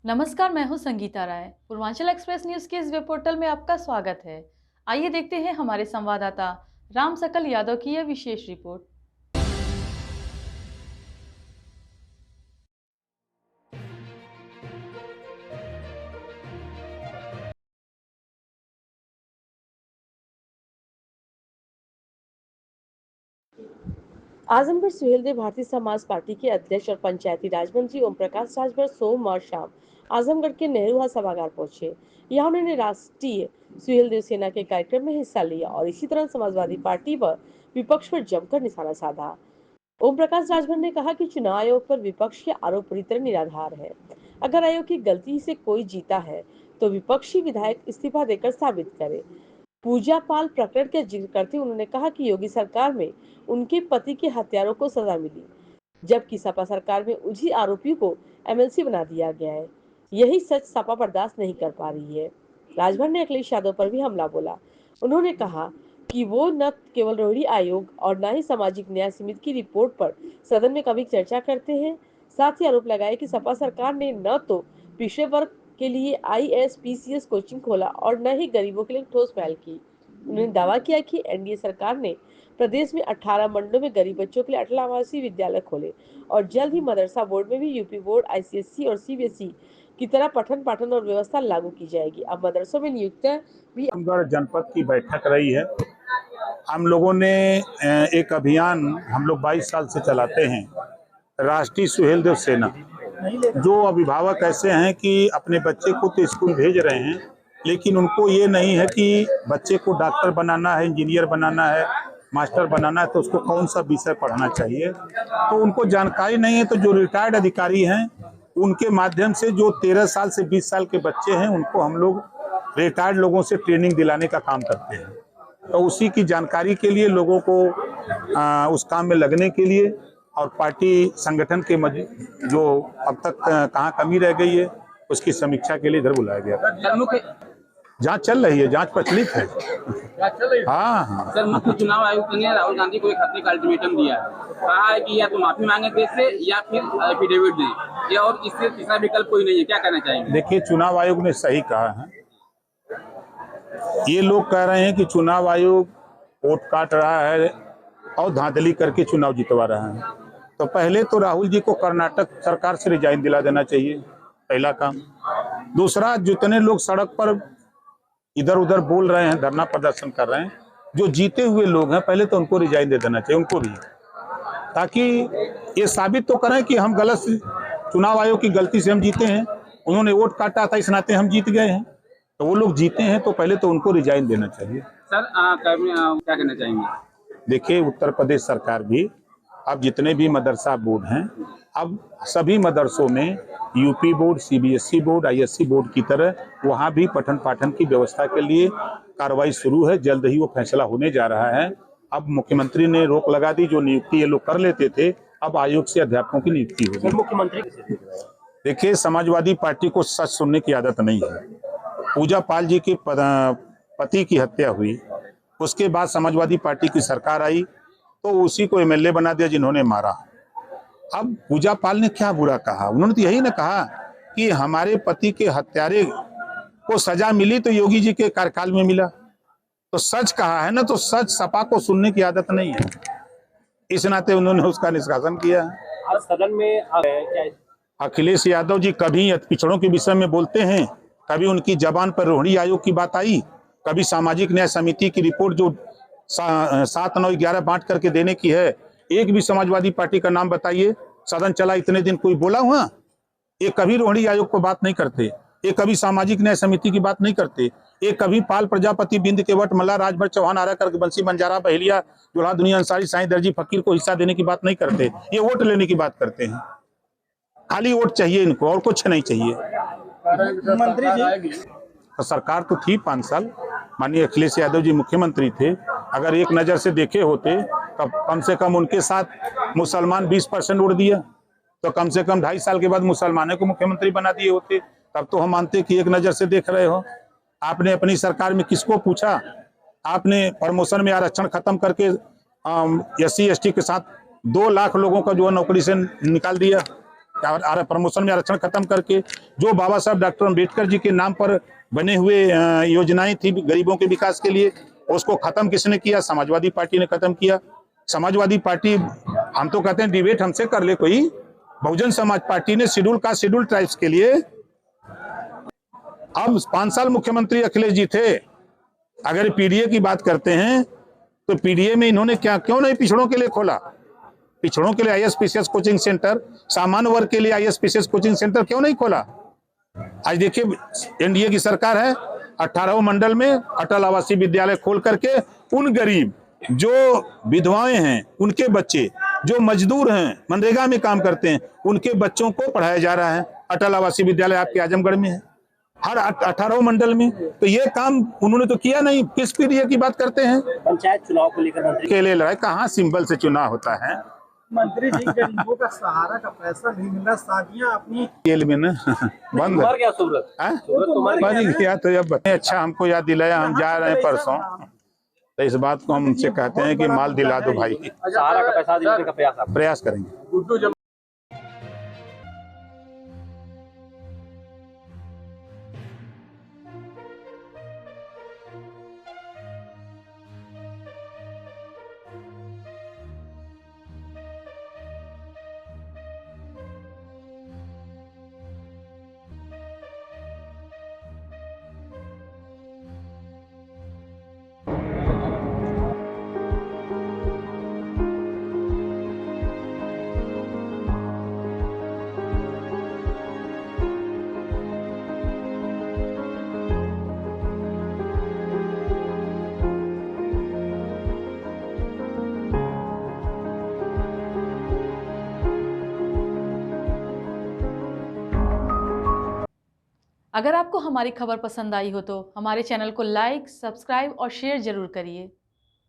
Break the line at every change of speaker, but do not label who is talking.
नमस्कार, मैं हूं संगीता राय। पूर्वांचल एक्सप्रेस न्यूज के इस वेब पोर्टल में आपका स्वागत है। आइए देखते हैं हमारे संवाददाता राम सकल यादव की यह विशेष रिपोर्ट।
आजमगढ़ सुहेलदेव भारतीय समाज पार्टी के अध्यक्ष और पंचायती राज मंत्री ओम प्रकाश राजभर सोम और शाम आजमगढ़ के नेहरू सभागार पहुंचे। यहाँ उन्होंने राष्ट्रीय सुहेलदेव सेना के कार्यक्रम में हिस्सा लिया और इसी तरह समाजवादी पार्टी व विपक्ष पर जमकर निशाना साधा। ओम प्रकाश राजभर ने कहा कि चुनाव आयोग पर विपक्ष के आरोप पूरी तरह निराधार है। अगर आयोग की गलती से कोई जीता है तो विपक्षी विधायक इस्तीफा देकर साबित करे। पूजा पाल प्रकरण का जिक्र करते उन्होंने कहा कि योगी सरकार में उनके पति के हत्यारों को सजा मिली, जबकि सपा सरकार में उसी आरोपी को एमएलसी बना दिया गया है। यही सच सपा बर्दाश्त नहीं कर पा रही है। राजभर ने अखिलेश यादव पर भी हमला बोला। उन्होंने कहा कि वो न केवल रोहिणी आयोग और न ही सामाजिक न्याय समिति की रिपोर्ट पर सदन में कभी चर्चा करते हैं। साथ ही आरोप लगाए कि सपा सरकार ने न तो पिछड़े वर्ग के लिए IAS-PCS कोचिंग खोला और न ही गरीबों के लिए ठोस पहल की। उन्होंने दावा किया कि एनडीए सरकार ने प्रदेश में 18 मंडलों में गरीब बच्चों के लिए 18 आवासीय विद्यालय खोले और जल्द ही मदरसा बोर्ड में भी यूपी बोर्ड, ICSE और CBSE की तरह पठन पाठन और व्यवस्था लागू की जाएगी। अब मदरसों में नियुक्तियां भी।
आजमगढ़ जनपद की बैठक रही है। हम लोगों ने एक अभियान हम लोग 22 साल से चलाते हैं, राष्ट्रीय सुहेलदेव सेना। जो अभिभावक ऐसे हैं कि अपने बच्चे को तो स्कूल भेज रहे हैं, लेकिन उनको ये नहीं है कि बच्चे को डॉक्टर बनाना है, इंजीनियर बनाना है, मास्टर बनाना है, तो उसको कौन सा विषय पढ़ना चाहिए, तो उनको जानकारी नहीं है। तो जो रिटायर्ड अधिकारी हैं उनके माध्यम से जो 13 साल से 20 साल के बच्चे हैं उनको हम लोग रिटायर्ड लोगों से ट्रेनिंग दिलाने का काम करते हैं। तो उसी की जानकारी के लिए लोगों को उस काम में लगने के लिए और पार्टी संगठन के जो अब तक कहाँ कमी रह गई है उसकी समीक्षा के लिए इधर बुलाया गया। जांच चल रही है, जांच प्रचलित है। हाँ।
सर, मुख्य चुनाव आयुक्त ने राहुल गांधी को एक हफ्ते का अल्टीमेटम दिया है। कहा है कि या तो माफी मांगे देश से या फिर एफिडेविट दें, या और इससे तीसरा विकल्प कोई नहीं है। क्या कहना चाहेंगे?
देखिए, चुनाव आयोग ने सही कहा है। ये लोग कह रहे हैं कि चुनाव आयोग वोट काट रहा है और धांधली करके चुनाव जितवा रहा है। तो पहले तो राहुल जी को कर्नाटक सरकार से रिजाइन दिला देना चाहिए, पहला काम। दूसरा, जितने लोग सड़क पर इधर उधर बोल रहे हैं, धरना प्रदर्शन कर रहे हैं, जो जीते हुए लोग हैं पहले तो उनको रिजाइन दे देना चाहिए, उनको भी, ताकि ये साबित तो करें कि हम गलत, चुनाव आयोग की गलती से हम जीते हैं, उन्होंने वोट काटा था इस नाते हम जीत गए हैं। तो वो लोग जीते हैं तो पहले तो उनको रिजाइन देना चाहिए।
सर, क्या कहना चाहेंगे?
देखिए, उत्तर प्रदेश सरकार भी अब जितने भी मदरसा बोर्ड हैं, अब सभी मदरसों में UP board, CBSE board, ISC board की तरह वहाँ भी पठन पाठन की व्यवस्था के लिए कार्रवाई शुरू है। जल्द ही वो फैसला होने जा रहा है। अब मुख्यमंत्री ने रोक लगा दी, जो नियुक्ति ये लोग कर लेते थे अब आयोग से अध्यापकों की नियुक्ति होगी।
मुख्यमंत्री
देखिए, समाजवादी पार्टी को सच सुनने की आदत नहीं है। पूजा पाल जी के पति की हत्या हुई, उसके बाद समाजवादी पार्टी की सरकार आई तो उसी को MLA बना दिया जिन्होंने मारा। अब पूजा पाल ने क्या बुरा कहा? उन्होंने तो यही ना कहा कि हमारे पति के हत्यारे को सजा मिली तो योगी जी के कार्यकाल में मिला। तो सच कहा है ना, तो सच सपा को सुनने की आदत नहीं है, इस नाते उन्होंने उसका निष्कासन किया।
आज सदन में
अखिलेश यादव जी कभी पिछड़ों के विषय में बोलते हैं, कभी उनकी जबान पर रोहिणी आयोग की बात आई, कभी सामाजिक न्याय समिति की रिपोर्ट जो 7, 9, 11 बांट करके देने की है, एक भी समाजवादी पार्टी का नाम बताइए। सदन चला इतने दिन, कोई बोला हुआ? ये कभी रोहिणी आयोग को बात नहीं करते, ये कभी सामाजिक न्याय समिति की बात नहीं करते, ये कभी पाल प्रजापति, बिंद केवट, मल्ला, राजभर, चौहान, आरा करके बंसी, बंजारा, बहेलिया, जुल्हा, दुनिया अंसारी, साईं दर्जी, फकीर को हिस्सा देने की बात नहीं करते। ये वोट लेने की बात करते हैं। खाली वोट चाहिए इनको और कुछ नहीं चाहिए।
मंत्री जी,
तो सरकार तो थी 5 साल, माननीय अखिलेश यादव जी मुख्यमंत्री थे। अगर एक नजर से देखे होते तब कम से कम उनके साथ मुसलमान 20% वोट दिया, तो कम से कम 2.5 साल के बाद मुसलमानों को मुख्यमंत्री बना दिए होते। तब तो हम मानते कि एक नजर से देख रहे हो। आपने अपनी सरकार में किसको पूछा? आपने प्रमोशन में आरक्षण खत्म करके SC ST के साथ 2 लाख लोगों का जो नौकरी से निकाल दिया। प्रमोशन में आरक्षण खत्म करके जो बाबा साहब डॉक्टर अम्बेडकर जी के नाम पर बने हुए योजनाएं थी गरीबों के विकास के लिए, उसको खत्म किसने किया? समाजवादी पार्टी ने खत्म किया। समाजवादी पार्टी, हम तो कहते हैं डिबेट हमसे कर ले कोई। बहुजन समाज पार्टी ने शेड्यूल कास्ट शेड्यूल ट्राइब्स के लिए, अब 5 साल मुख्यमंत्री अखिलेश जी थे। अगर पीडीए की बात करते हैं तो पीडीए में इन्होंने क्यों नहीं पिछड़ों के लिए खोला? पिछड़ों के लिए आईएएस कोचिंग सेंटर, सामान्य वर्ग के लिए आईएएस कोचिंग सेंटर क्यों नहीं खोला? आज देखिए एनडीए की सरकार है, 18 मंडल में अटल आवासीय विद्यालय खोल करके उन गरीब जो विधवाएं हैं, उनके बच्चे जो मजदूर हैं, मनरेगा में काम करते हैं, उनके बच्चों को पढ़ाया जा रहा है। अटल आवासीय विद्यालय आपके आजमगढ़ में है, हर 18 मंडल में। तो ये काम उन्होंने तो किया नहीं। किस पीडीए की बात करते हैं?
पंचायत चुनाव को लेकर मंत्री
के लिए लड़ाई, कहाँ सिंबल से चुनाव होता है?
मंत्री जी, गरीबों का सहारा का पैसा नहीं मिला, शादियां अपनी
जेल में ना बंद
क्या सूरत
बन गया। तो अब अच्छा हमको याद दिलाया, हम जा रहे हैं परसों, तो इस बात को हम उनसे कहते हैं कि माल दिला दो भाई,
सहारा का पैसा दिलाने का
प्रयास करेंगे।
अगर आपको हमारी खबर पसंद आई हो तो हमारे चैनल को लाइक, सब्सक्राइब और शेयर जरूर करिए।